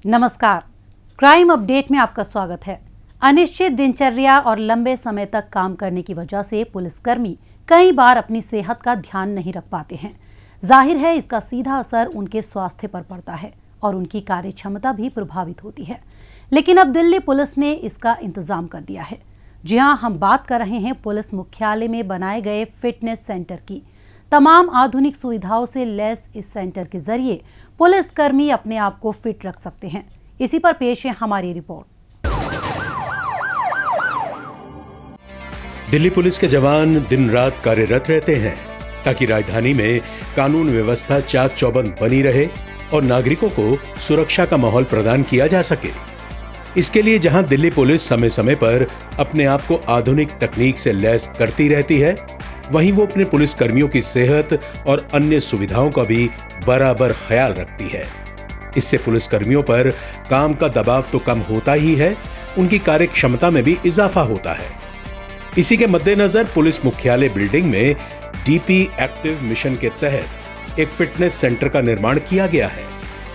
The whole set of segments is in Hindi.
नमस्कार, क्राइम अपडेट में आपका स्वागत है। अनिश्चित दिनचर्या और लंबे समय तक काम करने की वजह से पुलिसकर्मी कई बार अपनी सेहत का ध्यान नहीं रख पाते हैं। जाहिर है इसका सीधा असर उनके स्वास्थ्य पर पड़ता है और उनकी कार्य क्षमता भी प्रभावित होती है। लेकिन अब दिल्ली पुलिस ने इसका इंतजाम कर दिया है। जी हां, हम बात कर रहे हैं पुलिस मुख्यालय में बनाए गए फिटनेस सेंटर की। तमाम आधुनिक सुविधाओं से लैस इस सेंटर के जरिए पुलिसकर्मी अपने आप को फिट रख सकते हैं। इसी पर पेश है हमारी रिपोर्ट। दिल्ली पुलिस के जवान दिन रात कार्यरत रहते हैं ताकि राजधानी में कानून व्यवस्था चाक चौबंद बनी रहे और नागरिकों को सुरक्षा का माहौल प्रदान किया जा सके। इसके लिए जहां दिल्ली पुलिस समय समय पर अपने आप को आधुनिक तकनीक से लैस करती रहती है, वहीं वो अपने पुलिस कर्मियों की सेहत और अन्य सुविधाओं का भी बराबर ख्याल रखती है। इससे पुलिस कर्मियों पर काम का दबाव तो कम होता ही है, उनकी कार्य क्षमता में भी इजाफा होता है। इसी के मद्देनजर पुलिस मुख्यालय बिल्डिंग में डीपी एक्टिव मिशन के तहत एक फिटनेस सेंटर का निर्माण किया गया है।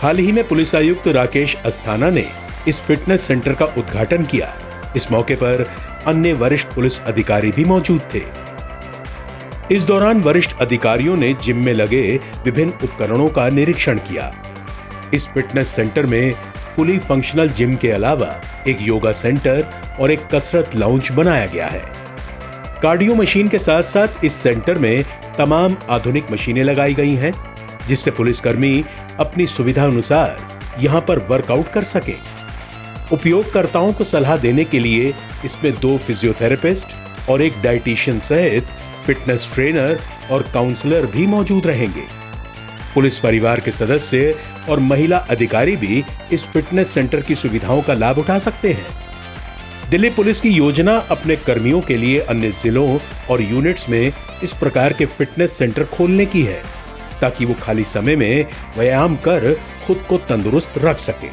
हाल ही में पुलिस आयुक्त राकेश अस्थाना ने इस फिटनेस सेंटर का उद्घाटन किया। इस मौके पर अन्य वरिष्ठ पुलिस अधिकारी भी मौजूद थे। इस दौरान वरिष्ठ अधिकारियों ने जिम में लगे विभिन्न उपकरणों का निरीक्षण किया। इस फिटनेस सेंटर में फुली फंक्शनल जिम के अलावा एक योगा सेंटर और एक कसरत लाउंज बनाया गया है। कार्डियो मशीन के साथ साथ इस सेंटर में तमाम आधुनिक मशीनें लगाई गई हैं, जिससे पुलिसकर्मी अपनी सुविधा अनुसार यहां पर वर्कआउट कर सके। उपयोगकर्ताओं को सलाह देने के लिए इसमें 2 फिजियोथेरेपिस्ट और एक डाइटिशियन सहित फिटनेस ट्रेनर और काउंसलर भी मौजूद रहेंगे। पुलिस परिवार के सदस्य और महिला अधिकारी भी इस फिटनेस सेंटर की सुविधाओं का लाभ उठा सकते हैं। दिल्ली पुलिस की योजना अपने कर्मियों के लिए अन्य जिलों और यूनिट्स में इस प्रकार के फिटनेस सेंटर खोलने की है, ताकि वो खाली समय में व्यायाम कर खुद को तंदुरुस्त रख सके।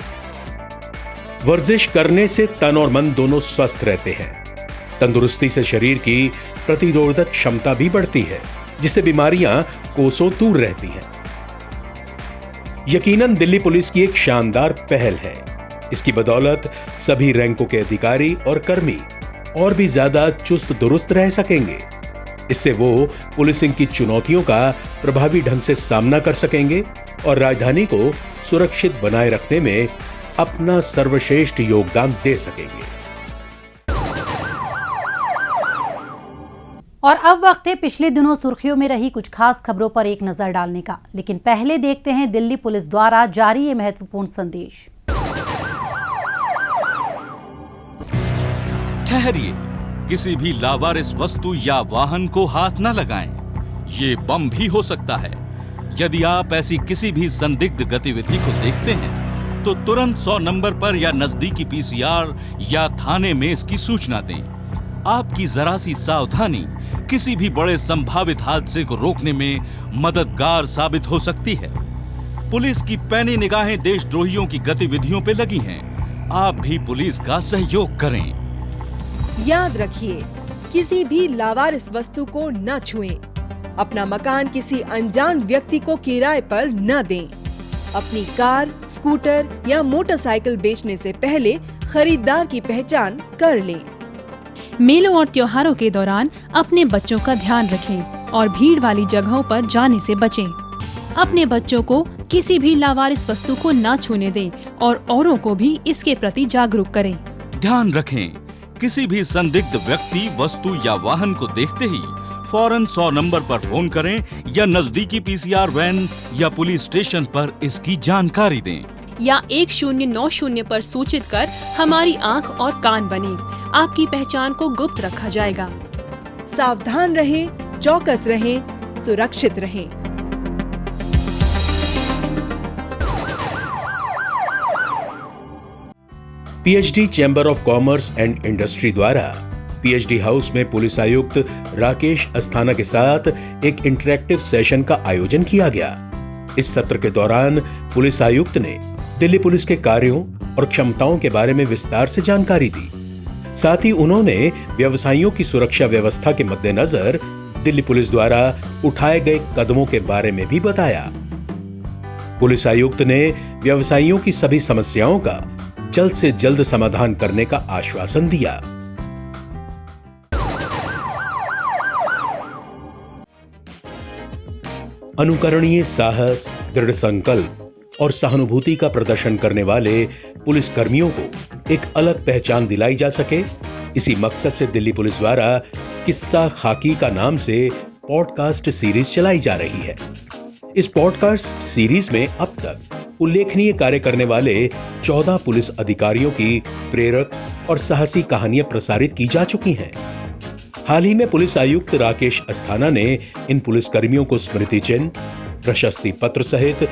वर्जिश करने से तन और मन दोनों स्वस्थ रहते हैं। तंदुरुस्ती से शरीर की प्रतिरोधक क्षमता भी बढ़ती है, जिससे बीमारियां कोसों दूर रहती हैं। यकीनन दिल्ली पुलिस की एक शानदार पहल है। इसकी बदौलत सभी रैंकों के अधिकारी और कर्मी और भी ज्यादा चुस्त दुरुस्त रह सकेंगे। इससे वो पुलिसिंग की चुनौतियों का प्रभावी ढंग से सामना कर सकेंगे और राजधानी को सुरक्षित बनाए रखने में अपना सर्वश्रेष्ठ योगदान दे सकेंगे। और अब वक्त है पिछले दिनों सुर्खियों में रही कुछ खास खबरों पर एक नजर डालने का। लेकिन पहले देखते हैं दिल्ली पुलिस द्वारा जारी ये महत्वपूर्ण संदेश। ठहरिए, किसी भी लावारिस वस्तु या वाहन को हाथ न लगाएं। ये बम भी हो सकता है। यदि आप ऐसी किसी भी संदिग्ध गतिविधि को देखते हैं तो तुरंत 100 नंबर पर या नजदीकी पीसीआर या थाने में इसकी सूचना दें। आपकी जरा सी सावधानी किसी भी बड़े संभावित हादसे को रोकने में मददगार साबित हो सकती है। पुलिस की पैनी निगाहें देशद्रोहियों की गतिविधियों पे लगी हैं। आप भी पुलिस का सहयोग करें। याद रखिए, किसी भी लावारिस वस्तु को न छुएं। अपना मकान किसी अनजान व्यक्ति को किराए पर न दें। अपनी कार, स्कूटर या मोटरसाइकिल बेचने से पहले खरीदार की पहचान कर लें। मेलों और त्योहारों के दौरान अपने बच्चों का ध्यान रखें और भीड़ वाली जगहों पर जाने से बचें। अपने बच्चों को किसी भी लावारिस वस्तु को न छूने दें और औरों को भी इसके प्रति जागरूक करें। ध्यान रखें, किसी भी संदिग्ध व्यक्ति, वस्तु या वाहन को देखते ही फौरन 100 नंबर पर फोन करें या नजदीकी पीसीआर वैन या पुलिस स्टेशन पर इसकी जानकारी दें। या 1090 पर सूचित कर हमारी आंख और कान बने। आपकी पहचान को गुप्त रखा जाएगा। सावधान रहें, चौकस रहें, सुरक्षित रहें। PhD chamber of commerce and industry द्वारा पीएचडी हाउस में पुलिस आयुक्त राकेश अस्थाना के साथ एक इंटरैक्टिव सेशन का आयोजन किया गया। इस सत्र के दौरान पुलिस आयुक्त ने दिल्ली पुलिस के कार्यों और क्षमताओं के बारे में विस्तार से जानकारी दी। साथ ही उन्होंने व्यवसायियों की सुरक्षा व्यवस्था के मद्देनजर दिल्ली पुलिस द्वारा उठाए गए कदमों के बारे में भी बताया। पुलिस आयुक्त ने व्यवसायियों की सभी समस्याओं का जल्द से जल्द समाधान करने का आश्वासन दिया। अनुकरणीय साहस, दृढ़ संकल्प और सहानुभूति का प्रदर्शन करने वाले पुलिस कर्मियों को एक अलग पहचान दिलाई जा सके, इसी मकसद से दिल्ली पुलिस द्वारा किस्सा खाकी का नाम से पॉडकास्ट सीरीज चलाई जा रही है। इस पॉडकास्ट सीरीज में अब तक उल्लेखनीय कार्य करने वाले 14 पुलिस अधिकारियों की प्रेरक और साहसी कहानियां प्रसारित की जा चुकी हैं। हाल ही में पुलिस आयुक्त राकेश अस्थाना ने इन पुलिसकर्मियों को स्मृति चिन्ह, प्रशस्ति पत्र सहित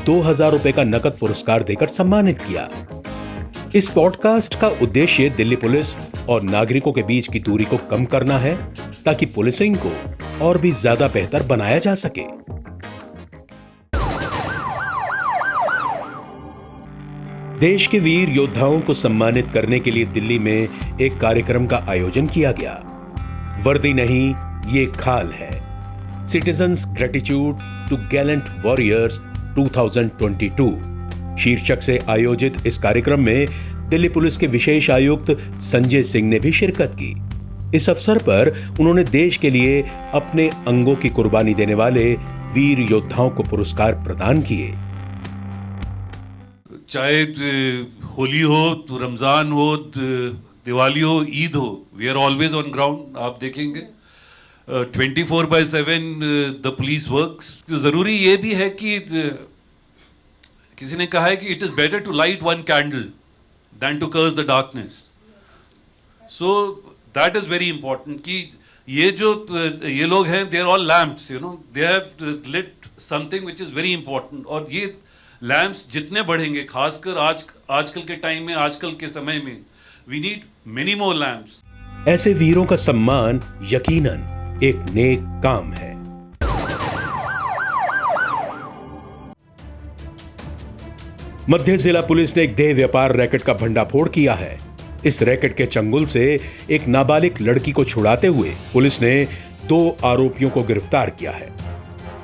2000 रुपए का नकद पुरस्कार देकर सम्मानित किया। इस पॉडकास्ट का उद्देश्य दिल्ली पुलिस और नागरिकों के बीच की दूरी को कम करना है, ताकि पुलिसिंग को और भी ज्यादा बेहतर बनाया जा सके। देश के वीर योद्धाओं को सम्मानित करने के लिए दिल्ली में एक कार्यक्रम का आयोजन किया गया। वर्दी नहीं, ये खाल है, citizens gratitude to gallant warriors 2022 शीर्षक से आयोजित इस कार्यक्रम में दिल्ली पुलिस के विशेष आयुक्त संजय सिंह ने भी शिरकत की। इस अवसर पर उन्होंने देश के लिए अपने अंगों की कुर्बानी देने वाले वीर योद्धाओं को पुरस्कार प्रदान किए। चाहे होली हो, तो रमजान हो, दिवाली हो, ईद हो, we are always on ground. आप देखेंगे 24/7 द पुलिस वर्क्स। तो जरूरी ये भी है कि किसी ने कहा है कि it is better to light one candle than to curse the darkness. So that is very important कि ये लोग हैं, they are all lamps, they have lit something which is very important. और ये लैम्प्स जितने बढ़ेंगे, खासकर आजकल के टाइम में, आजकल के समय में, we need many more lamps. ऐसे वीरों का सम्मान यकीनन एक नेक काम है। मध्य जिला पुलिस ने एक देह व्यापार रैकेट का भंडाफोड़ किया है। इस रैकेट के चंगुल से एक नाबालिग लड़की को छुड़ाते हुए पुलिस ने 2 आरोपियों को गिरफ्तार किया है।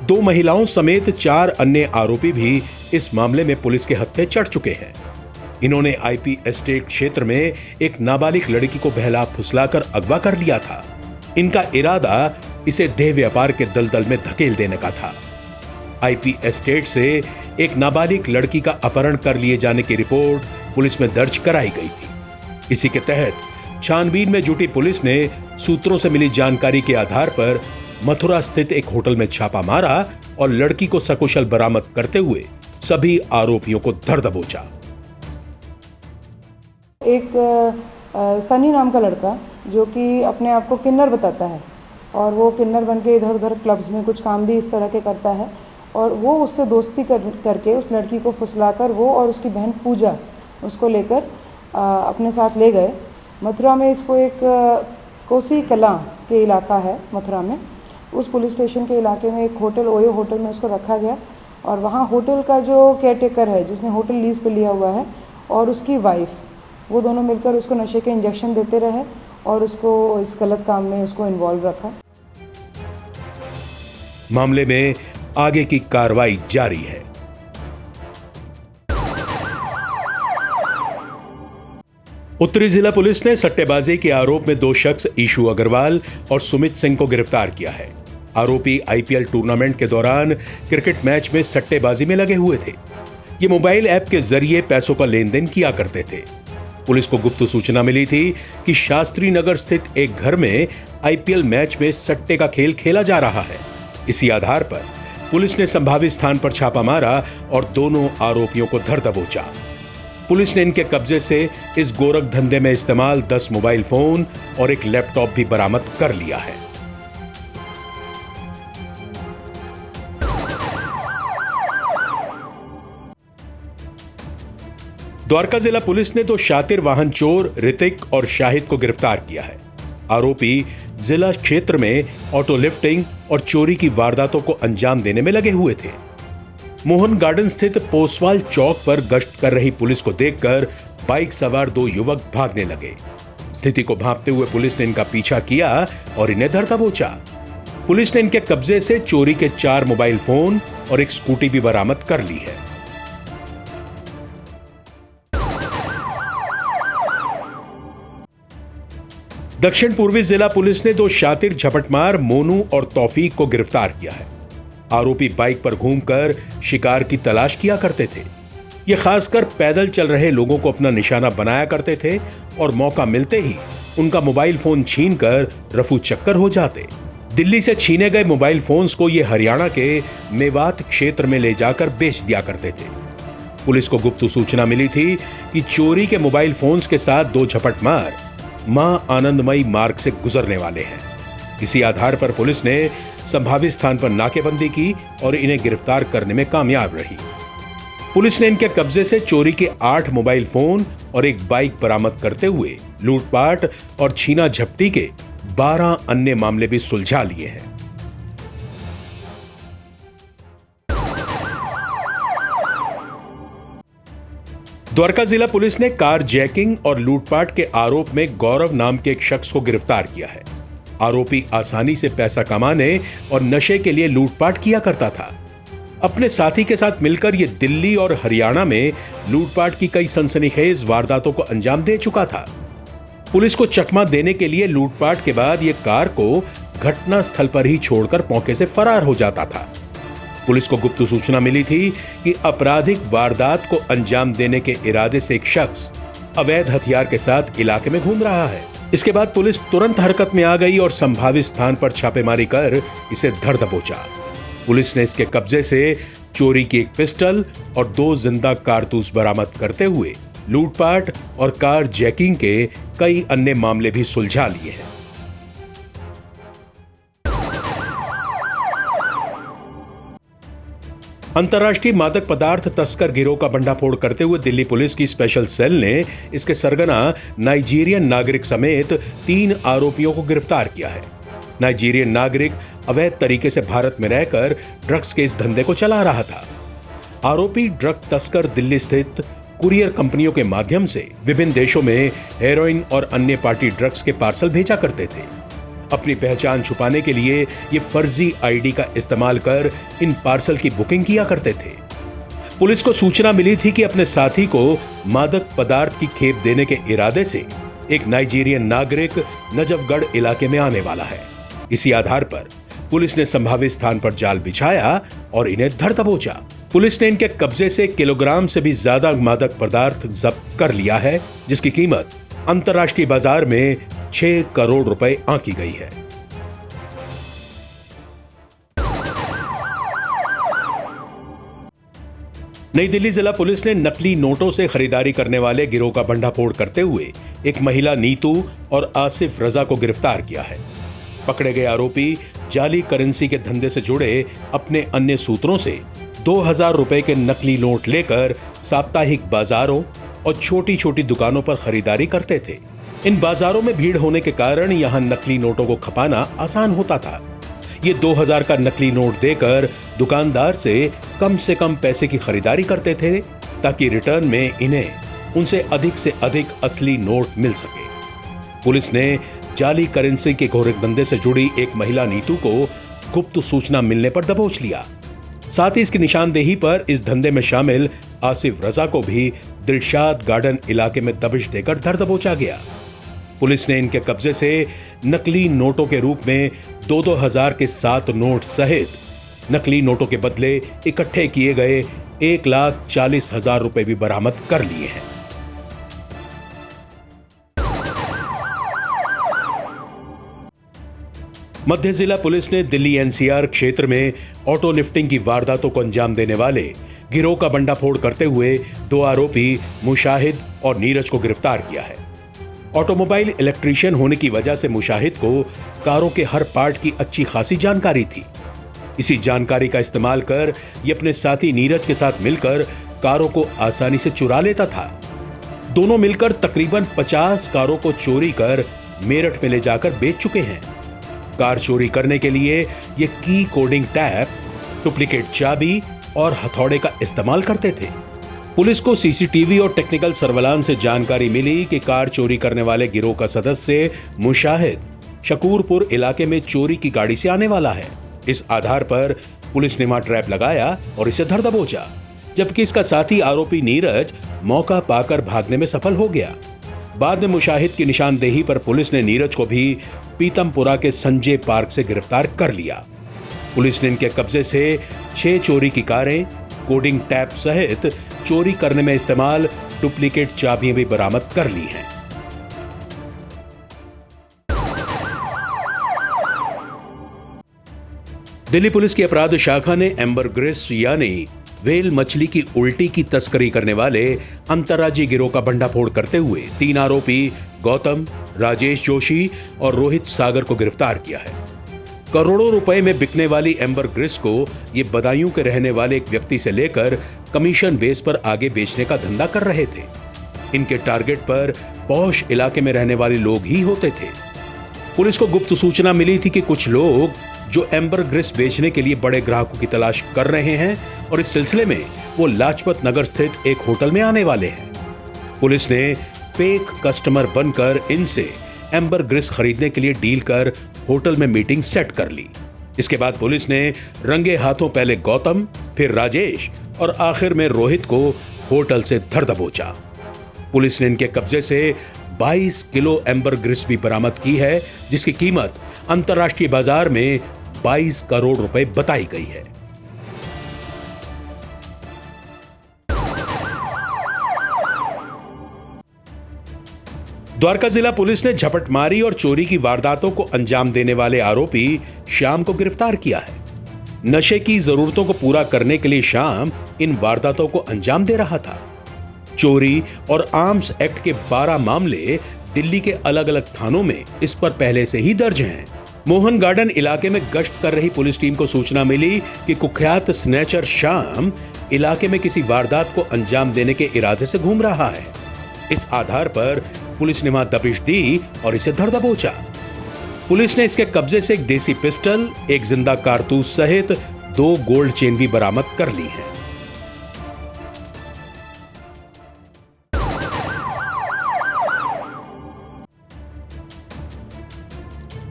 2 महिलाओं समेत 4 अन्य आरोपी भी इस मामले में पुलिस के हत्थे चढ़ चुके हैं। इन्होंने आईपी एस्टेट क्षेत्र में एक नाबालिग लड़की को बहला फुसलाकर अगवा कर लिया था। इनका इरादा इसे देह व्यापार के दलदल में धकेल देने का था। आईपी एस्टेट से एक नाबालिग लड़की का अपहरण कर लिए जाने की रिपोर्ट पुलिस में दर्ज कराई गई थी। इसी के तहत छानबीन में जुटी पुलिस ने सूत्रों से मिली जानकारी के आधार पर मथुरा स्थित एक होटल में छापा मारा और लड़की को सकुशल बरामद करते हुए सभी आरोपियों को धर दबोचा। एक सनी नाम का लड़का जो कि अपने आप को किन्नर बताता है और वो किन्नर बन के इधर उधर क्लब्स में कुछ काम भी इस तरह के करता है, और वो उससे दोस्ती करके उस लड़की को फुसलाकर वो और उसकी बहन पूजा उसको लेकर अपने साथ ले गए। मथुरा में इसको एक कोसी कला के इलाका है मथुरा में, उस पुलिस स्टेशन के इलाके में एक होटल, ओयो होटल में उसको रखा गया। और वहाँ होटल का जो केयरटेकर है, जिसने होटल लीज पे लिया हुआ है, और उसकी वाइफ, वो दोनों मिलकर उसको नशे के इंजेक्शन देते रहे और उसको इस गलत काम में उसको इन्वॉल्व रखा। मामले में आगे की कार्रवाई जारी है। उत्तरी जिला पुलिस ने सट्टेबाजी के आरोप में 2 शख्स ईशू अग्रवाल और सुमित सिंह को गिरफ्तार किया है। आरोपी आईपीएल टूर्नामेंट के दौरान क्रिकेट मैच में सट्टेबाजी में लगे हुए थे। ये मोबाइल ऐप के जरिए पैसों का लेन देन किया करते थे। पुलिस को गुप्त सूचना मिली थी कि शास्त्री नगर स्थित एक घर में आईपीएल मैच में सट्टे का खेल खेला जा रहा है। इसी आधार पर पुलिस ने संभावित स्थान पर छापा मारा और दोनों आरोपियों को धर दबोचा। पुलिस ने इनके कब्जे से इस गोरख धंधे में इस्तेमाल 10 मोबाइल फोन और एक लैपटॉप भी बरामद कर लिया है। द्वारका जिला पुलिस ने 2 शातिर वाहन चोर ऋतिक और शाहिद को गिरफ्तार किया है। आरोपी जिला क्षेत्र में ऑटो लिफ्टिंग और चोरी की वारदातों को अंजाम देने में लगे हुए थे। मोहन गार्डन स्थित पोसवाल चौक पर गश्त कर रही पुलिस को देखकर बाइक सवार 2 युवक भागने लगे। स्थिति को भांपते हुए पुलिस ने इनका पीछा किया और इन्हें धर दबोचा। पुलिस ने इनके कब्जे से चोरी के 4 मोबाइल फोन और एक स्कूटी भी बरामद कर ली है। दक्षिण पूर्वी जिला पुलिस ने 2 शातिर झपटमार मोनू और तौफीक को गिरफ्तार किया है। आरोपी बाइक पर घूमकर शिकार की तलाश किया करते थे। ये खासकर पैदल चल रहे लोगों को अपना निशाना बनाया करते थे और मौका मिलते ही उनका मोबाइल फोन छीनकर रफू चक्कर हो जाते। दिल्ली से छीने गए मोबाइल फोन्स को ये हरियाणा के मेवात क्षेत्र में ले जाकर बेच दिया करते थे। पुलिस को गुप्त सूचना मिली थी कि चोरी के मोबाइल फोन्स के साथ 2 झपटमार मां आनंदमयी मार्ग से गुजरने वाले हैं। इसी आधार पर पुलिस ने संभावित स्थान पर नाकेबंदी की और इन्हें गिरफ्तार करने में कामयाब रही। पुलिस ने इनके कब्जे से चोरी के 8 मोबाइल फोन और एक बाइक बरामद करते हुए लूटपाट और छीना झपटी के 12 अन्य मामले भी सुलझा लिए हैं। द्वारका जिला पुलिस ने कार जैकिंग और लूटपाट के आरोप में गौरव नाम के एक शख्स को गिरफ्तार किया है। आरोपी आसानी से पैसा कमाने और नशे के लिए लूटपाट किया करता था। अपने साथी के साथ मिलकर यह दिल्ली और हरियाणा में लूटपाट की कई सनसनीखेज वारदातों को अंजाम दे चुका था। पुलिस को चकमा देने के लिए लूटपाट के बाद यह कार को घटना स्थल पर ही छोड़कर मौके से फरार हो जाता था। पुलिस को गुप्त सूचना मिली थी कि आपराधिक वारदात को अंजाम देने के इरादे से एक शख्स अवैध हथियार के साथ इलाके में घूम रहा है। इसके बाद पुलिस तुरंत हरकत में आ गई और संभावित स्थान पर छापेमारी कर इसे धर दबोचा। पुलिस ने इसके कब्जे से चोरी की एक पिस्टल और 2 जिंदा कारतूस बरामद करते हुए लूटपाट और कार जैकिंग के कई अन्य मामले भी सुलझा लिए हैं। अंतर्राष्ट्रीय मादक पदार्थ तस्कर गिरोह का भंडाफोड़ करते हुए दिल्ली पुलिस की स्पेशल सेल ने इसके सरगना नाइजीरियन नागरिक समेत 3 आरोपियों को गिरफ्तार किया है। नाइजीरियन नागरिक अवैध तरीके से भारत में रहकर ड्रग्स के इस धंधे को चला रहा था। आरोपी ड्रग तस्कर दिल्ली स्थित कुरियर कंपनियों के माध्यम से विभिन्न देशों में हेरोइन और अन्य पार्टी ड्रग्स के पार्सल भेजा करते थे। अपनी पहचान छुपाने के लिए ये फर्जी आईडी का इस्तेमाल कर इन पार्सल की बुकिंग किया करते थे। पुलिस को सूचना मिली थी कि अपने साथी को मादक पदार्थ की खेप देने के इरादे से एक नाइजीरियन नागरिक नजफगढ़ इलाके में आने वाला है। इसी आधार पर पुलिस ने संभावित स्थान पर जाल बिछाया और इन्हें धर दबोचा। पुलिस ने इनके कब्जे से किलोग्राम से भी ज्यादा मादक पदार्थ जब्त कर लिया है, जिसकी कीमत अंतर्राष्ट्रीय बाजार में 6 करोड़ रुपए आंकी गई है। नई दिल्ली जिला पुलिस ने नकली नोटों से खरीदारी करने वाले गिरोह का भंडाफोड़ करते हुए एक महिला नीतू और आसिफ रजा को गिरफ्तार किया है। पकड़े गए आरोपी जाली करेंसी के धंधे से जुड़े अपने अन्य सूत्रों से 2000 रुपए के नकली नोट लेकर साप्ताहिक बाजारों और छोटी छोटी दुकानों पर खरीदारी करते थे। इन बाजारों में भीड़ होने के कारण यहां नकली नोटों को खपाना आसान होता था। ये 2000 का नकली नोट देकर दुकानदार से कम पैसे की खरीदारी करते थे, ताकि रिटर्न में इन्हें उनसे अधिक असली नोट मिल सके। पुलिस ने जाली करेंसी के घोर धंधे से जुड़ी एक महिला नीतू को गुप्त सूचना मिलने पर दबोच लिया। साथ ही इसकी निशानदेही पर इस धंधे में शामिल आसिफ रजा को भी दिलशाद गार्डन इलाके में दबिश देकर धर दबोचा गया। पुलिस ने इनके कब्जे से नकली नोटों के रूप में 2000 के 7 नोट सहित नकली नोटों के बदले इकट्ठे किए गए 1,40,000 रुपए भी बरामद कर लिए हैं। मध्य जिला पुलिस ने दिल्ली एनसीआर क्षेत्र में ऑटो लिफ्टिंग की वारदातों को अंजाम देने वाले गिरोह का भंडाफोड़ करते हुए 2 आरोपी मुशाहिद और नीरज को गिरफ्तार किया है। ऑटोमोबाइल इलेक्ट्रीशियन होने की वजह से मुशाहिद को कारों के हर पार्ट की अच्छी खासी जानकारी थी। इसी जानकारी का इस्तेमाल कर ये अपने साथी नीरज के साथ मिलकर कारों को आसानी से चुरा लेता था। दोनों मिलकर तकरीबन 50 कारों को चोरी कर मेरठ में ले जाकर बेच चुके हैं। कार चोरी करने के लिए ये की कोडिंग टैप, डुप्लीकेट चाबी और हथौड़े का इस्तेमाल करते थे। पुलिस को सीसीटीवी और टेक्निकल सर्वेलांस से जानकारी मिली कि कार चोरी करने वाले गिरोह का सदस्य मुशाहिद शकूरपुर इलाके में चोरी की गाड़ी से आने वाला है। इस आधार पर पुलिस ने वहां ट्रैप लगाया और इसे धर दबोचा, जबकि इसका साथी आरोपी नीरज मौका पाकर भागने में सफल हो गया। बाद में मुशाहिद की निशानदेही पर पुलिस ने नीरज को भी पीतमपुरा के संजय पार्क से गिरफ्तार कर लिया। पुलिस ने इनके कब्जे से 6 चोरी की कारें, कोडिंग टैप सहित चोरी करने में इस्तेमाल डुप्लीकेट चाबियां भी बरामद कर ली हैं। दिल्ली पुलिस की अपराध शाखा ने एम्बरग्रिस यानी व्हेल मछली की उल्टी की तस्करी करने वाले अंतर्राज्यीय गिरोह का भंडाफोड़ करते हुए 3 आरोपी गौतम, राजेश जोशी और रोहित सागर को गिरफ्तार किया है। करोड़ों रुपए में बिकने वाली एम्बरग्रिस को ये बदायूं के रहने वाले एक व्यक्ति से लेकर कमीशन बेस पर आगे बेचने का धंधा कर रहे थे। इनके टारगेट पर पौष इलाके में रहने वाले लोग ही होते थे। पुलिस को गुप्त सूचना मिली थी कि कुछ लोग जो एम्बरग्रिस बेचने के लिए बड़े ग्राहकों की तलाश कर रहे हैं और इस सिलसिले में वो लाजपत नगर स्थित एक होटल में आने वाले हैं। पुलिस ने फेक कस्टमर बनकर इनसे एम्बरग्रिस खरीदने के लिए डील कर होटल में मीटिंग सेट कर ली। इसके बाद पुलिस ने रंगे हाथों पहले गौतम, फिर राजेश और आखिर में रोहित को होटल से धर दबोचा। पुलिस ने इनके कब्जे से 22 किलो एम्बरग्रिस भी बरामद की है, जिसकी कीमत अंतर्राष्ट्रीय बाजार में 22 करोड़ रुपए बताई गई है। द्वारका जिला पुलिस ने झपटमारी और चोरी की वारदातों को अंजाम देने वाले आरोपी श्याम को गिरफ्तार किया है। नशे की जरूरतों को पूरा करने के लिए श्याम इन वारदातों को अंजाम दे रहा था। चोरी और आर्म्स एक्ट के 12 मामले दिल्ली के अलग अलग थानों में इस पर पहले से ही दर्ज हैं। मोहन गार्डन इलाके में गश्त कर रही पुलिस टीम को सूचना मिली कि कुख्यात स्नैचर श्याम इलाके में किसी वारदात को अंजाम देने के इरादे से घूम रहा है। इस आधार पर पुलिस ने वहां दबिश दी और इसे धर दबोचा। पुलिस ने इसके कब्जे से एक देसी पिस्टल, एक जिंदा कारतूस सहित 2 गोल्ड चेन भी बरामद कर ली है।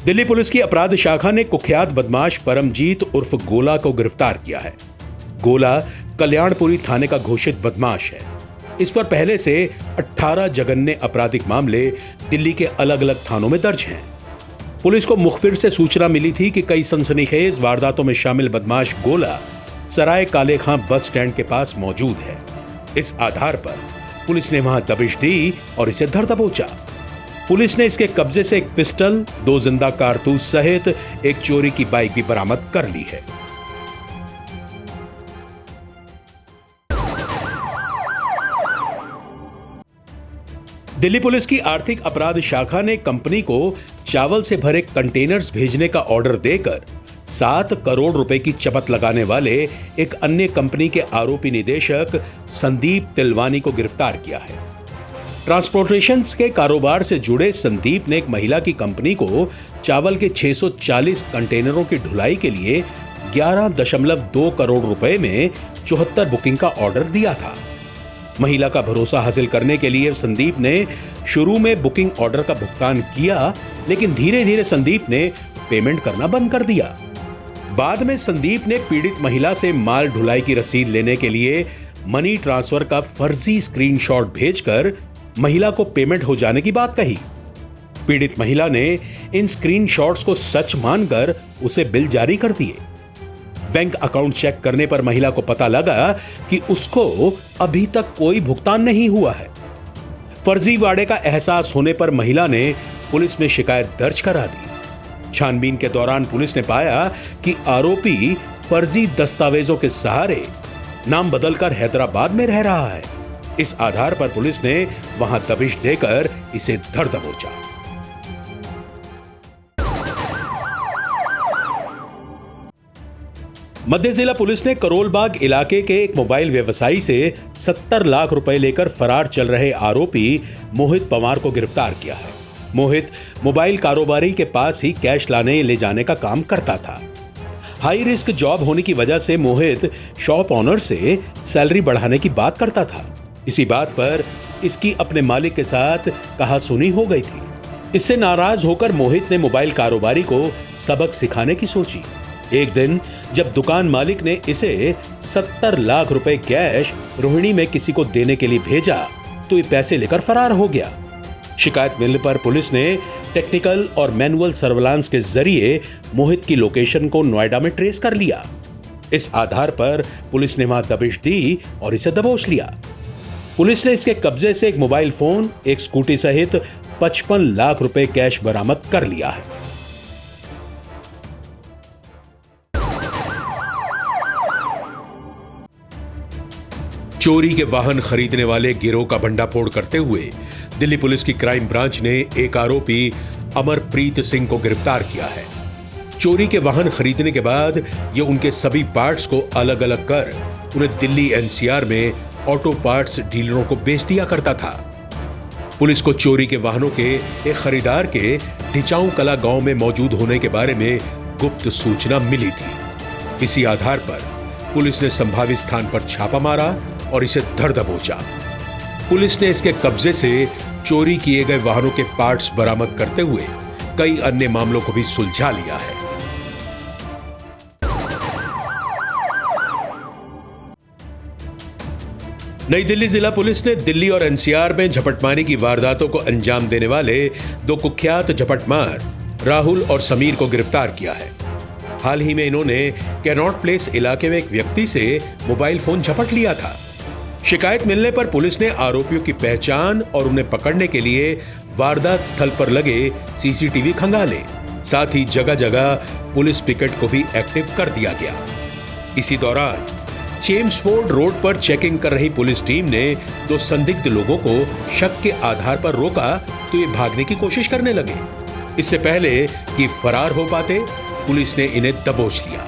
दिल्ली पुलिस की अपराध शाखा ने कुख्यात बदमाश परमजीत उर्फ गोला को गिरफ्तार किया है। गोला कल्याणपुरी थाने का घोषित बदमाश है। इस पर पहले से 18 जघन्य आपराधिक मामले दिल्ली के अलग अलग थानों में दर्ज हैं। पुलिस को मुखबिर से सूचना मिली थी कि कई सनसनीखेज वारदातों में शामिल बदमाश गोला सराय काले खां बस स्टैंड के पास मौजूद है। इस आधार पर पुलिस ने वहां दबिश दी और इसे धर दबोचा। पुलिस ने इसके कब्जे से एक पिस्टल, 2 जिंदा कारतूस सहित एक चोरी की बाइक भी बरामद कर ली है। दिल्ली पुलिस की आर्थिक अपराध शाखा ने कंपनी को चावल से भरे कंटेनर्स भेजने का ऑर्डर देकर 7 करोड़ रुपए की चपत लगाने वाले एक अन्य कंपनी के आरोपी निदेशक संदीप तिलवानी को गिरफ्तार किया है। ट्रांसपोर्टेशन के कारोबार से जुड़े संदीप ने एक महिला की कंपनी को चावल के 640 कंटेनरों की ढुलाई के लिए 11.2 करोड़ रुपए में 74 बुकिंग का ऑर्डर दिया था। महिला का भरोसा हासिल करने के लिए संदीप ने शुरू में बुकिंग ऑर्डर का भुगतान किया, लेकिन धीरे धीरे संदीप ने पेमेंट करना बंद कर दिया। बाद में संदीप ने पीड़ित महिला से माल ढुलाई की रसीद लेने के लिए मनी ट्रांसफर का फर्जी स्क्रीनशॉट भेजकर महिला को पेमेंट हो जाने की बात कही। पीड़ित महिला ने इन स्क्रीनशॉट्स को सच मानकर उसे बिल जारी कर दिए। बैंक अकाउंट चेक करने पर महिला को पता लगा कि उसको अभी तक कोई भुगतान नहीं हुआ है। फर्जीवाड़े का एहसास होने पर महिला ने पुलिस में शिकायत दर्ज करा दी। छानबीन के दौरान पुलिस ने पाया कि आरोपी फर्जी दस्तावेजों के सहारे नाम बदलकर हैदराबाद में रह रहा है। इस आधार पर पुलिस ने वहां दबिश देकर इसे धर दबोचा। मध्य जिला पुलिस ने करोलबाग इलाके के एक मोबाइल व्यवसायी से 70 लाख रुपए लेकर फरार चल रहे आरोपी मोहित पवार को गिरफ्तार किया है। मोहित मोबाइल कारोबारी के पास ही कैश लाने ले जाने का काम करता था। हाई रिस्क जॉब होने की वजह से मोहित शॉप ऑनर से सैलरी बढ़ाने की बात करता था। इसी बात पर इसकी अपने मालिक के साथ कहासुनी हो गई थी। इससे नाराज होकर मोहित ने मोबाइल कारोबारी को सबक सिखाने की सोची। एक दिन जब दुकान मालिक ने इसे 70 लाख रुपए कैश रोहिणी में किसी को देने के लिए भेजा तो ये पैसे लेकर फरार हो गया। शिकायत मिलने पर पुलिस ने टेक्निकल और मैनुअल सर्विलांस के जरिए मोहित की लोकेशन को नोएडा में ट्रेस कर लिया। इस आधार पर पुलिस ने वहां दबिश दी और इसे दबोच लिया। पुलिस ने इसके कब्जे से एक मोबाइल फोन, एक स्कूटी सहित 55 लाख रुपए कैश बरामद कर लिया है। चोरी के वाहन खरीदने वाले गिरोह का भंडाफोड़ करते हुए दिल्ली पुलिस की क्राइम ब्रांच ने एक आरोपी अमरप्रीत सिंह को गिरफ्तार किया है। चोरी के वाहन खरीदने के बाद ये उनके सभी पार्ट्स को अलग अलग कर उन्हें दिल्ली एनसीआर में ऑटो पार्ट्स डीलरों को बेच दिया करता था। पुलिस को चोरी के वाहनों के एक खरीदार के ढिचाऊ कला गांव में मौजूद होने के बारे में गुप्त सूचना मिली थी। इसी आधार पर पुलिस ने संभावित स्थान पर छापा मारा और इसे धर दबोचा। पुलिस ने इसके कब्जे से चोरी किए गए वाहनों के पार्ट्स बरामद करते हुए कई अन्य मामलों को भी सुलझा लिया है। नई दिल्ली जिला पुलिस ने दिल्ली और एनसीआर में झपटमारी की वारदातों को अंजाम देने वाले 2 कुख्यात झपटमार राहुल और समीर को गिरफ्तार किया है। हाल ही में इन्होंने कैनॉट प्लेस इलाके में एक व्यक्ति से मोबाइल फोन झपट लिया था। शिकायत मिलने पर पुलिस ने आरोपियों की पहचान और उन्हें पकड़ने के लिए वारदात स्थल पर लगे सीसीटीवी खंगाले, साथ ही जगह जगह पुलिस पिकेट को भी एक्टिव कर दिया गया। इसी दौरान चेम्सफोर्ड रोड पर चेकिंग कर रही पुलिस टीम ने 2 संदिग्ध लोगों को शक के आधार पर रोका तो ये भागने की कोशिश करने लगे। इससे पहले कि फरार हो पाते, पुलिस ने इन्हें दबोच लिया।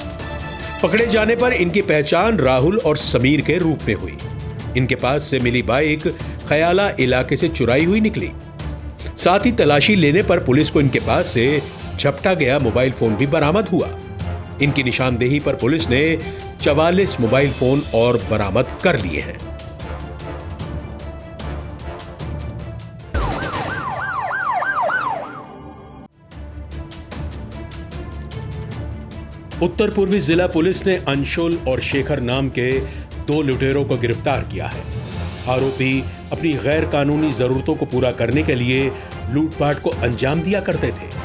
पकड़े जाने पर इनकी पहचान राहुल और समीर के रूप में हुई। इनके पास से मिली बाइक खयाला इलाके से चुराई हुई निकली। साथ ही तलाशी लेने पर पुलिस को इनके पास से झपटा गया मोबाइल फोन भी बरामद हुआ। इनकी निशानदेही पर पुलिस ने 44 मोबाइल फोन और बरामद कर लिए हैं। उत्तर पूर्वी जिला पुलिस ने अंशुल और शेखर नाम के 2 लुटेरों को गिरफ्तार किया है। आरोपी अपनी गैर कानूनी जरूरतों को पूरा करने के लिए लूटपाट को अंजाम दिया करते थे।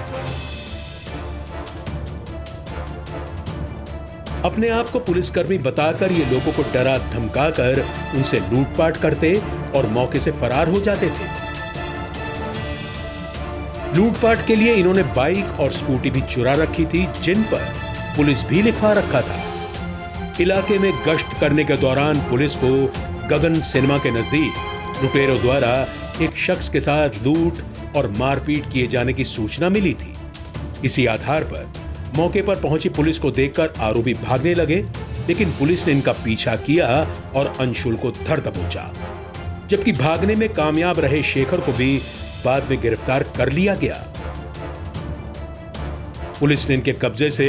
अपने आप को पुलिसकर्मी बताकर ये लोगों को डरा धमकाकर उनसे लूटपाट करते और मौके से फरार हो जाते थे। लूटपाट के लिए इन्होंने बाइक और स्कूटी भी चुरा रखी थी, जिन पर पुलिस भी लिखवा रखा था। इलाके में गश्त करने के दौरान पुलिस को गगन सिनेमा के नजदीक लुटेरों द्वारा एक शख्स के साथ लूट और मारपीट किए जाने की सूचना मिली थी। इसी आधार पर मौके पर पहुंची पुलिस को देखकर आरोपी भागने लगे, लेकिन पुलिस ने इनका पीछा किया और अंशुल को धर दबोचा। जबकि भागने में कामयाब रहे शेखर को भी बाद में गिरफ्तार कर लिया गया। पुलिस ने इनके कब्जे से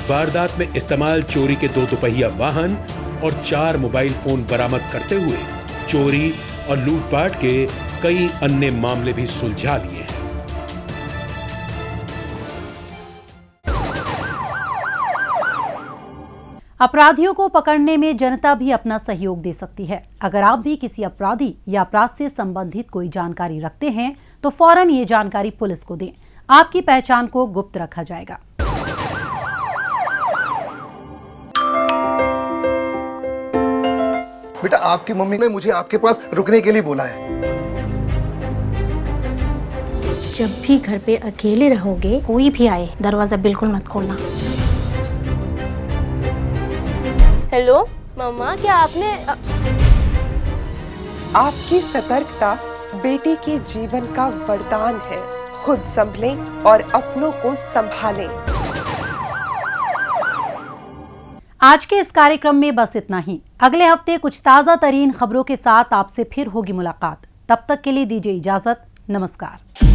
वारदात में इस्तेमाल चोरी के 2 दुपहिया वाहन और 4 मोबाइल फोन बरामद करते हुए चोरी और लूटपाट के कई अन्य मामले भी सुलझा लिए हैं। अपराधियों को पकड़ने में जनता भी अपना सहयोग दे सकती है। अगर आप भी किसी अपराधी या अपराध से संबंधित कोई जानकारी रखते हैं तो फौरन ये जानकारी पुलिस को दें। आपकी पहचान को गुप्त रखा जाएगा। बेटा, आपकी मम्मी ने मुझे आपके पास रुकने के लिए बोला है। जब भी घर पे अकेले रहोगे, कोई भी आए दरवाजा बिल्कुल मत खोलना। हेलो मम्मा, क्या आपने आपकी सतर्कता बेटी के जीवन का वरदान है। खुद संभलें और अपनों को संभालें। आज के इस कार्यक्रम में बस इतना ही। अगले हफ्ते कुछ ताजा तरीन खबरों के साथ आपसे फिर होगी मुलाकात। तब तक के लिए दीजिए इजाजत। नमस्कार।